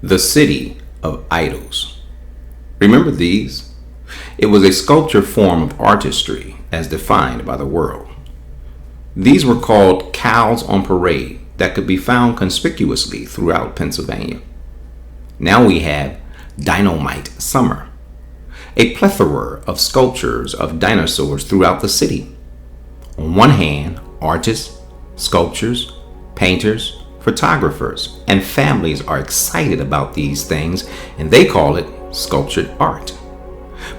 The city of idols. Remember these? It was a sculpture form of artistry as defined by the world. These were called cows on parade that could be found conspicuously throughout Pennsylvania. Now we have Dynamite Summer, a plethora of sculptures of dinosaurs throughout the city. On one hand, artists, sculptors, painters, photographers, and families are excited about these things, and they call it sculptured art.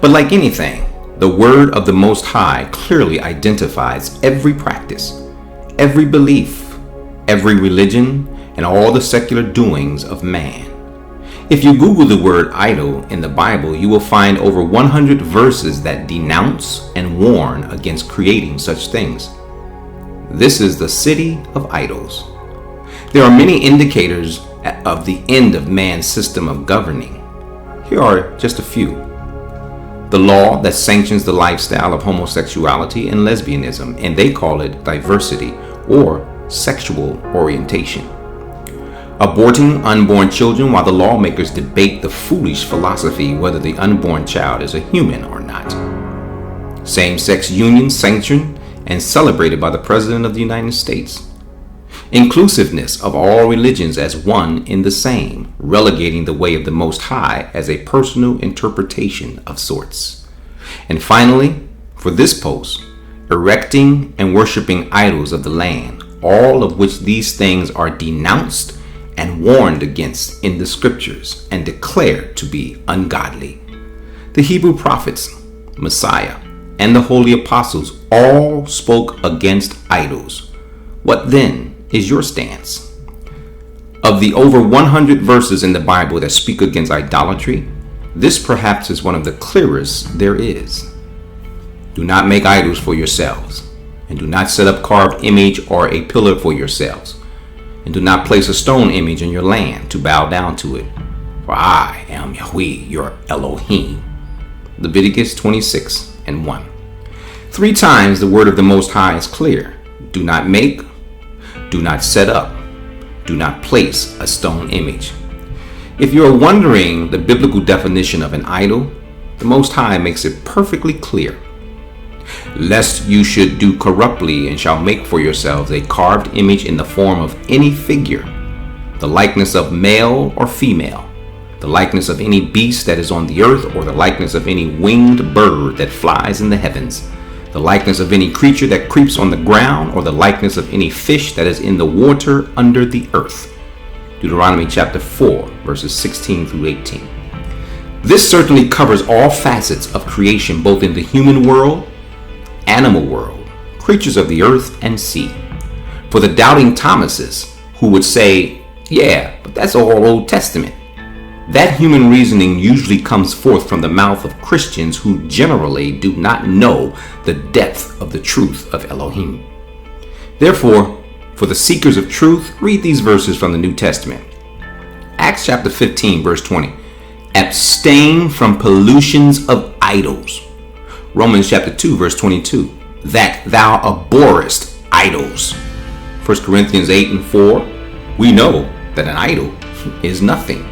But like anything, the word of the Most High clearly identifies every practice, every belief, every religion, and all the secular doings of man. If you Google the word idol in the Bible, you will find over 100 verses that denounce and warn against creating such things. This is the city of idols. There are many indicators of the end of man's system of governing. Here are just a few. The law that sanctions the lifestyle of homosexuality and lesbianism, and they call it diversity or sexual orientation. Aborting unborn children while the lawmakers debate the foolish philosophy whether the unborn child is a human or not. Same-sex unions sanctioned and celebrated by the President of the United States. Inclusiveness of all religions as one in the same, relegating the way of the Most High as a personal interpretation of sorts. And finally, for this post, erecting and worshiping idols of the land, all of which these things are denounced and warned against in the scriptures and declared to be ungodly. The Hebrew prophets, Messiah, and the holy apostles all spoke against idols. What then is your stance? Of the over 100 verses in the Bible that speak against idolatry, this perhaps is one of the clearest there is. Do not make idols for yourselves, and do not set up carved image or a pillar for yourselves, and do not place a stone image in your land to bow down to it, for I am Yahweh your Elohim. Leviticus 26:1. 3 times the word of the Most High is clear. Do not make, do not set up, do not place a stone image. If you are wondering the biblical definition of an idol, the Most High makes it perfectly clear. Lest you should do corruptly and shall make for yourselves a carved image in the form of any figure, the likeness of male or female, the likeness of any beast that is on the earth, or the likeness of any winged bird that flies in the heavens, the likeness of any creature that creeps on the ground, or the likeness of any fish that is in the water under the earth. Deuteronomy chapter 4, verses 16 through 18. This certainly covers all facets of creation, both in the human world, animal world, creatures of the earth and sea. For the doubting Thomases, who would say, yeah, but that's all Old Testament, that human reasoning usually comes forth from the mouth of Christians who generally do not know the depth of the truth of Elohim. Therefore, for the seekers of truth, read these verses from the New Testament. Acts chapter 15, verse 20. Abstain from pollutions of idols. Romans chapter 2, verse 22. That thou abhorrest idols. 1 Corinthians 8:4. We know that an idol is nothing.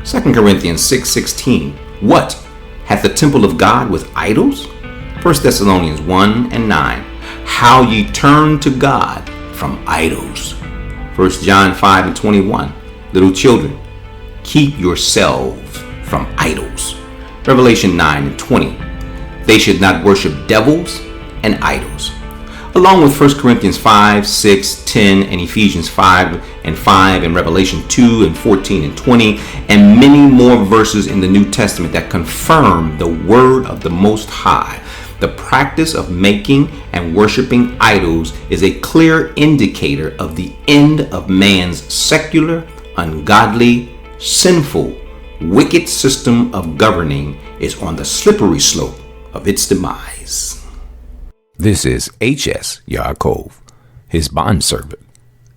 2 Corinthians 6:16. What? Hath the temple of God with idols? 1 Thessalonians 1:9. How ye turn to God from idols. 1 John 5:21. Little children, keep yourselves from idols. Revelation 9:20. They should not worship devils and idols. Along with 1 Corinthians 5, 6, 10, and Ephesians 5 and 5, and Revelation 2 and 14 and 20, and many more verses in the New Testament that confirm the word of the Most High. The practice of making and worshiping idols is a clear indicator of the end of man's secular, ungodly, sinful, wicked system of governing is on the slippery slope of its demise. This is H.S. Yaakov, his bondservant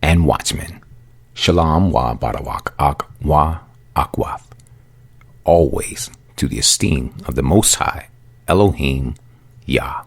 and watchman. Shalom wa barawak ak wa akwath. Always to the esteem of the Most High, Elohim Yah.